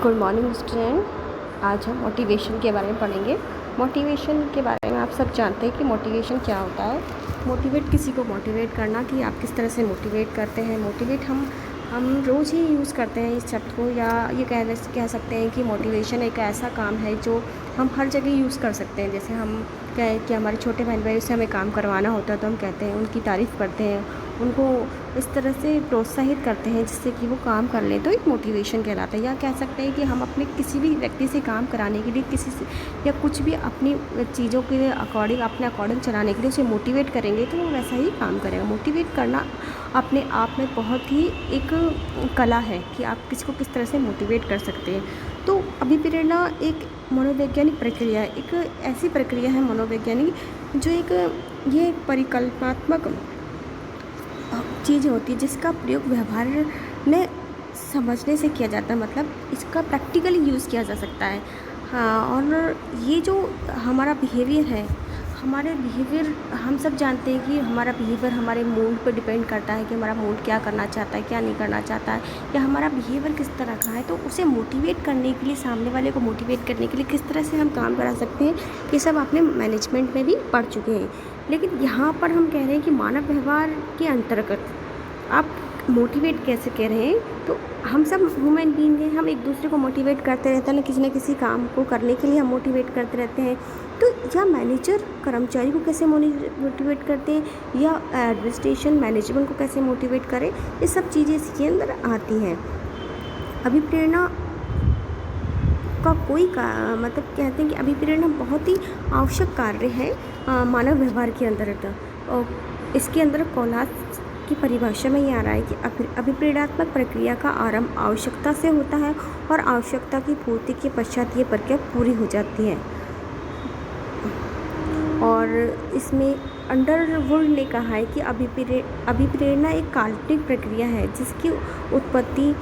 Good morning student. आज हम motivation के बारे में पढ़ेंगे। मोटिवेशन के बारे में आप सब जानते हैं कि मोटिवेशन क्या होता है। मोटिवेट किसी को मोटिवेट करना कि आप किस तरह से मोटिवेट करते हैं। मोटिवेट हम रोज़ ही यूज़ करते हैं इस शब्द को, या ये कह सकते हैं कि मोटिवेशन एक ऐसा काम है जो हम हर जगह यूज़ कर सकते हैं। जैसे हम कहें कि हमारे छोटे बहन भाई से हमें काम करवाना होता है तो हम कहते हैं, उनकी तारीफ़ करते हैं, उनको इस तरह से प्रोत्साहित करते हैं जिससे कि वो काम कर लें, तो एक मोटिवेशन कहलाता है। या कह सकते हैं कि हम अपने किसी भी व्यक्ति से काम कराने के लिए किसी से या कुछ भी अपनी चीज़ों के अपने अकॉर्डिंग चलाने के लिए उसे मोटिवेट करेंगे तो वो वैसा ही काम करेगा। मोटिवेट करना अपने आप में बहुत ही एक कला है कि आप किसी को किस तरह से मोटिवेट कर सकते हैं। तो अभिप्रेरणा एक मनोवैज्ञानिक प्रक्रिया है, एक ऐसी प्रक्रिया है मनोवैज्ञानिक जो ये परिकल्पनात्मक चीज़ होती है जिसका प्रयोग व्यवहार में समझने से किया जाता है। मतलब इसका प्रैक्टिकली यूज़ किया जा सकता है। हाँ, और ये जो हमारा बिहेवियर है, हम सब जानते हैं कि हमारा बिहेवियर हमारे मूड पर डिपेंड करता है कि हमारा मूड क्या करना चाहता है, क्या नहीं करना चाहता है, या हमारा बिहेवियर किस तरह का है। तो उसे मोटिवेट करने के लिए, सामने वाले को मोटिवेट करने के लिए किस तरह से हम काम करा सकते हैं, ये सब आपने मैनेजमेंट में भी पढ़ चुके हैं। लेकिन यहाँ पर हम कह रहे हैं कि मानव व्यवहार के अंतर्गत आप मोटिवेट कैसे कह रहे हैं। तो हम सब ह्यूमन बीइंग हैं, हम एक दूसरे को मोटिवेट करते रहते हैं, किसी न किसी काम को करने के लिए हम मोटिवेट करते रहते हैं। तो या मैनेजर कर्मचारी को कैसे मोटिवेट करते हैं, या एडमिनिस्ट्रेशन मैनेजमेंट को कैसे मोटिवेट करें, ये सब चीज़ें इसके अंदर आती हैं। अभिप्रेरणा का मतलब कहते हैं कि अभिप्रेरणा बहुत ही आवश्यक कार्य है मानव व्यवहार के अंतर्गत। और इसके अंदर कोलास की परिभाषा में ये आ रहा है कि अभिप्रेरणात्मक प्रक्रिया का आरंभ आवश्यकता से होता है और आवश्यकता की पूर्ति के पश्चात ये प्रक्रिया पूरी हो जाती है। और इसमें अंडरवुड ने कहा है कि अभिप्रेरणा एक काल्पनिक प्रक्रिया है जिसकी उत्पत्ति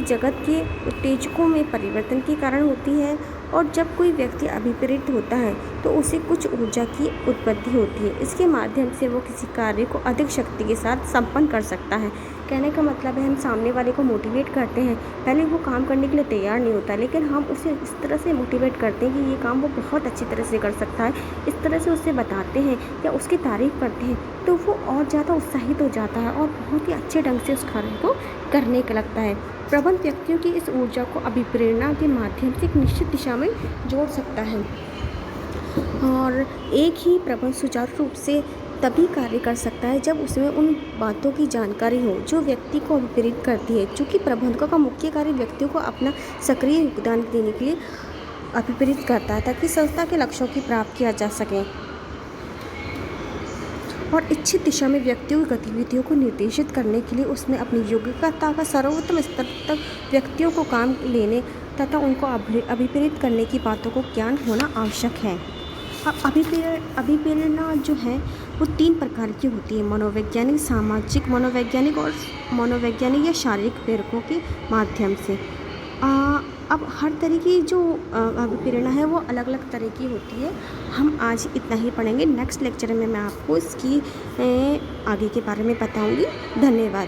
जगत के उत्तेजकों में परिवर्तन के कारण होती है, और जब कोई व्यक्ति अभिप्रेरित होता है तो उसे कुछ ऊर्जा की उत्पत्ति होती है। इसके माध्यम से वो किसी कार्य को अधिक शक्ति के साथ संपन्न कर सकता है। कहने का मतलब है, हम सामने वाले को मोटिवेट करते हैं, पहले वो काम करने के लिए तैयार नहीं होता, लेकिन हम उसे इस तरह से मोटिवेट करते हैं कि ये काम वो बहुत अच्छी तरह से कर सकता है। इस तरह से उसे बताते हैं या उसकी तारीफ़ करते हैं तो वो और ज़्यादा उत्साहित हो जाता है और बहुत ही अच्छे ढंग से उस कार्य को करने का लगता है। प्रबल व्यक्तियों की इस ऊर्जा को अभिप्रेरणा के माध्यम से एक निश्चित दिशा में जोड़ सकता है, और एक ही प्रबल सुचारू रूप से तभी कार्य कर सकता है जब उसमें उन बातों की जानकारी हो जो व्यक्ति को अभिप्रेरित करती है। चूँकि प्रबंधकों का मुख्य कार्य व्यक्तियों को अपना सक्रिय योगदान देने के लिए अभिप्रेरित करता है ताकि संस्था के लक्ष्यों की प्राप्ति किया जा सके, और इच्छित दिशा में व्यक्तियों की गतिविधियों को निर्देशित करने के लिए उसमें अपनी योग्यता का सर्वोत्तम स्तर तक व्यक्तियों को काम लेने तथा उनको अभिप्रेरित करने की बातों को ज्ञान होना आवश्यक है। अब अभिप्रेरणा जो है वो 3 प्रकार की होती है: मनोवैज्ञानिक, सामाजिक मनोवैज्ञानिक और मनोवैज्ञानिक या शारीरिक प्रेरकों के माध्यम से। अब हर तरह की जो अभिप्रेरणा है वो अलग अलग तरह की होती है। हम आज इतना ही पढ़ेंगे। नेक्स्ट लेक्चर में मैं आपको इसकी आगे के बारे में बताऊंगी। धन्यवाद।